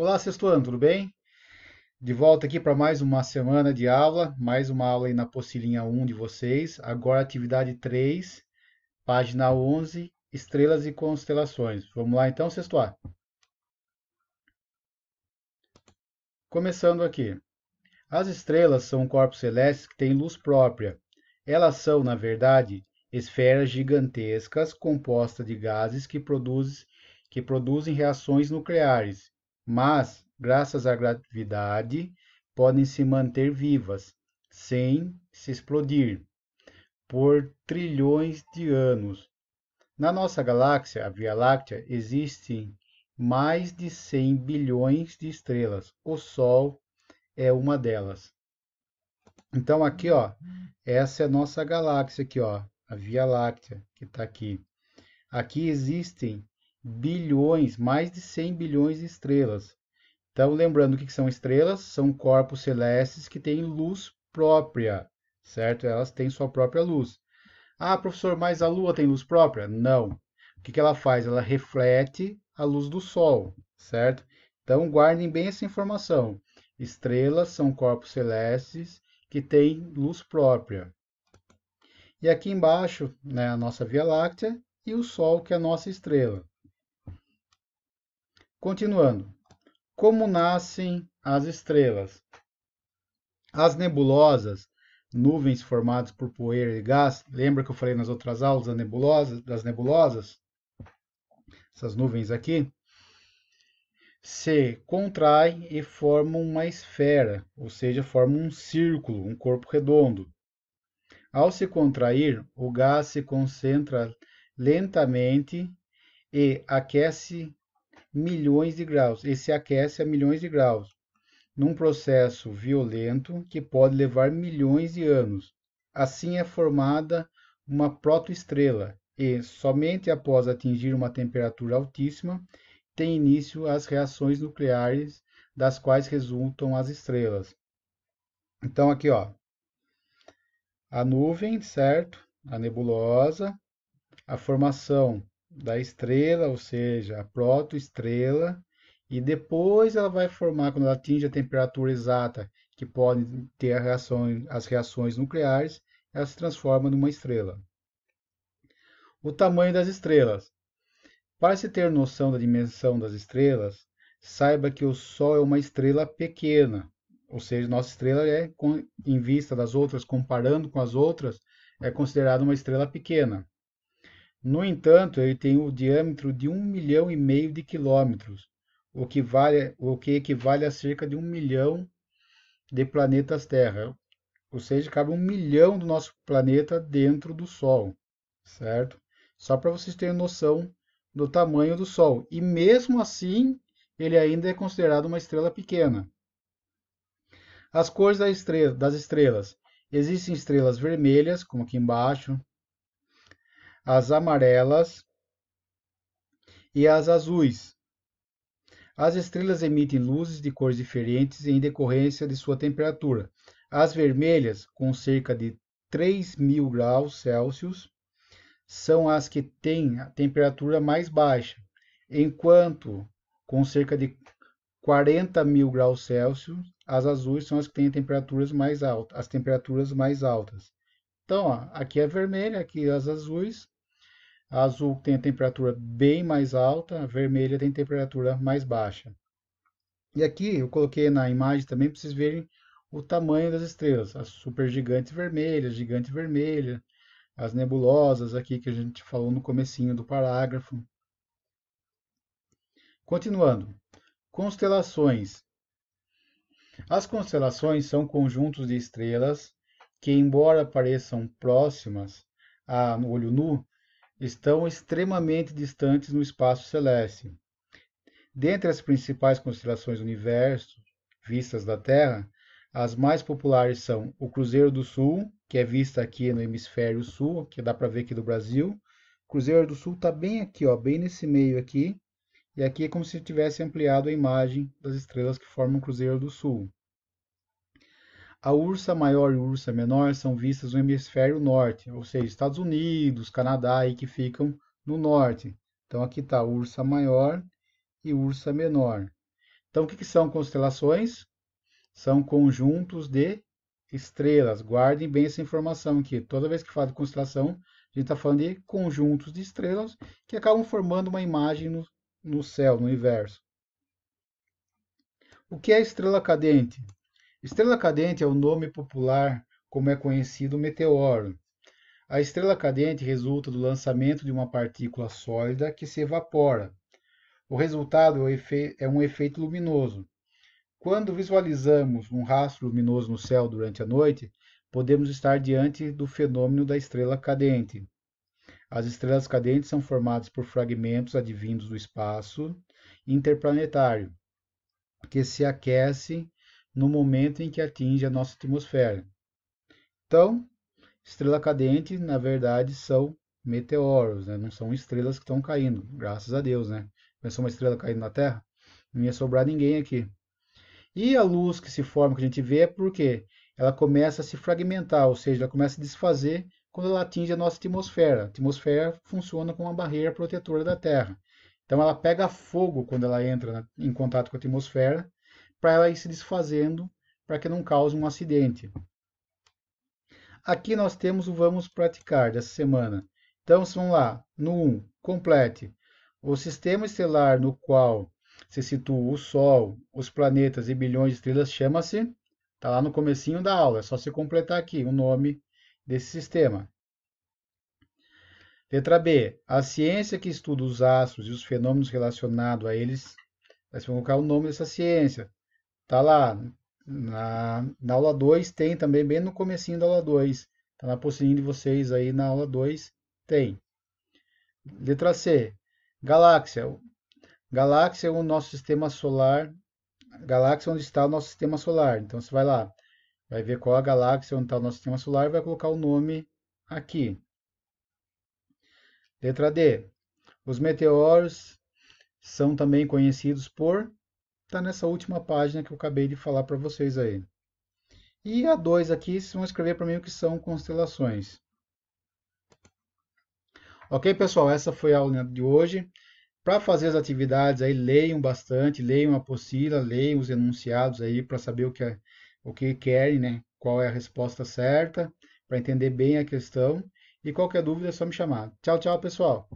Olá, sexto ano, tudo bem? De volta aqui para mais uma semana de aula, mais uma aula aí na apostila 1 de vocês. Agora atividade 3, página 11, estrelas e constelações. Vamos lá então, sexto A. Começando aqui. As estrelas são corpos celestes que têm luz própria. Elas são, na verdade, esferas gigantescas compostas de gases que produzem reações nucleares, mas, graças à gravidade, podem se manter vivas, sem se explodir, por trilhões de anos. Na nossa galáxia, a Via Láctea, existem mais de 100 bilhões de estrelas. O Sol é uma delas. Então aqui, ó, essa é a nossa galáxia aqui, ó, a Via Láctea, que está aqui. Aqui existem bilhões, mais de 100 bilhões de estrelas. Então, lembrando o que são estrelas, são corpos celestes que têm luz própria, certo? Elas têm sua própria luz. Ah, professor, mas a Lua tem luz própria? Não. O que ela faz? Ela reflete a luz do Sol, certo? Então, guardem bem essa informação. Estrelas são corpos celestes que têm luz própria. E aqui embaixo, né, a nossa Via Láctea e o Sol, que é a nossa estrela. Continuando. Como nascem as estrelas? As nebulosas, nuvens formadas por poeira e gás, lembra que eu falei nas outras aulas das nebulosas? Essas nuvens aqui, se contraem e formam uma esfera, ou seja, formam um círculo, um corpo redondo. Ao se contrair, o gás se concentra lentamente e aquece milhões de graus. E se aquece a milhões de graus, num processo violento que pode levar milhões de anos. Assim é formada uma protoestrela e, somente após atingir uma temperatura altíssima, tem início as reações nucleares das quais resultam as estrelas. Então aqui, ó, a nuvem, certo? A nebulosa, a formação da estrela, ou seja, a protoestrela, e depois ela vai formar, quando ela atinge a temperatura exata, que pode ter as reações nucleares, ela se transforma numa estrela. O tamanho das estrelas. Para se ter noção da dimensão das estrelas, saiba que o Sol é uma estrela pequena, ou seja, nossa estrela é, em vista das outras, comparando com as outras, é considerada uma estrela pequena. No entanto, ele tem o diâmetro de 1,5 milhão de quilômetros, o que equivale a cerca de 1 milhão de planetas Terra, ou seja, cabe 1 milhão do nosso planeta dentro do Sol, certo? Só para vocês terem noção do tamanho do Sol. E mesmo assim, ele ainda é considerado uma estrela pequena. As cores das estrelas. Existem estrelas vermelhas, como aqui embaixo, as amarelas e as azuis. As estrelas emitem luzes de cores diferentes em decorrência de sua temperatura. As vermelhas, com cerca de 3.000 graus Celsius, são as que têm a temperatura mais baixa, enquanto com cerca de 40.000 graus Celsius, as azuis são as que têm temperaturas mais altas, as temperaturas mais altas. Então, ó, aqui é vermelha, aqui as azuis. A azul tem a temperatura bem mais alta, a vermelha tem temperatura mais baixa. E aqui eu coloquei na imagem também para vocês verem o tamanho das estrelas. As supergigantes vermelhas, gigante vermelha, as nebulosas aqui que a gente falou no comecinho do parágrafo. Continuando. Constelações. As constelações são conjuntos de estrelas que, embora pareçam próximas no olho nu, estão extremamente distantes no espaço celeste. Dentre as principais constelações do universo vistas da Terra, as mais populares são o Cruzeiro do Sul, que é vista aqui no hemisfério sul, que dá para ver aqui do Brasil. O Cruzeiro do Sul está bem aqui, ó, bem nesse meio aqui, e aqui é como se tivesse ampliado a imagem das estrelas que formam o Cruzeiro do Sul. A Ursa Maior e a Ursa Menor são vistas no hemisfério norte, ou seja, Estados Unidos, Canadá, aí que ficam no norte. Então aqui está a Ursa Maior e Ursa Menor. Então, o que são constelações? São conjuntos de estrelas. Guardem bem essa informação aqui. Toda vez que fala de constelação, a gente está falando de conjuntos de estrelas que acabam formando uma imagem no céu, no universo. O que é estrela cadente? Estrela cadente é o nome popular como é conhecido o meteoro. A estrela cadente resulta do lançamento de uma partícula sólida que se evapora. O resultado é um efeito luminoso. Quando visualizamos um rastro luminoso no céu durante a noite, podemos estar diante do fenômeno da estrela cadente. As estrelas cadentes são formadas por fragmentos advindos do espaço interplanetário, que se aquecem no momento em que atinge a nossa atmosfera. Então, estrela cadente, na verdade, são meteoros, né? Não são estrelas que estão caindo, graças a Deus, né? Pensou uma estrela caindo na Terra? Não ia sobrar ninguém aqui. E a luz que se forma, que a gente vê, é porque ela começa a se fragmentar, ou seja, ela começa a desfazer quando ela atinge a nossa atmosfera. A atmosfera funciona como uma barreira protetora da Terra. Então ela pega fogo quando ela entra em contato com a atmosfera, para ela ir se desfazendo, para que não cause um acidente. Aqui nós temos o vamos praticar dessa semana. Então vamos lá, no 1, complete. O sistema estelar no qual se situa o Sol, os planetas e bilhões de estrelas chama-se, está lá no comecinho da aula, é só se completar aqui o nome desse sistema. Letra B, a ciência que estuda os astros e os fenômenos relacionados a eles, vai colocar o nome dessa ciência. Está lá, na aula 2 tem também, bem no comecinho da aula 2. Está na postinha de vocês aí na aula 2, tem. Letra C, galáxia. Galáxia é o nosso sistema solar. Galáxia é onde está o nosso sistema solar. Então você vai lá, vai ver qual a galáxia onde está o nosso sistema solar e vai colocar o nome aqui. Letra D. Os meteoros são também conhecidos por... Está nessa última página que eu acabei de falar para vocês aí. E a 2 aqui, vocês vão escrever para mim o que são constelações. Ok, pessoal? Essa foi a aula de hoje. Para fazer as atividades aí, leiam bastante, leiam a apostila, leiam os enunciados aí para saber o que querem, né? Qual é a resposta certa, para entender bem a questão. E qualquer dúvida é só me chamar. Tchau, tchau, pessoal!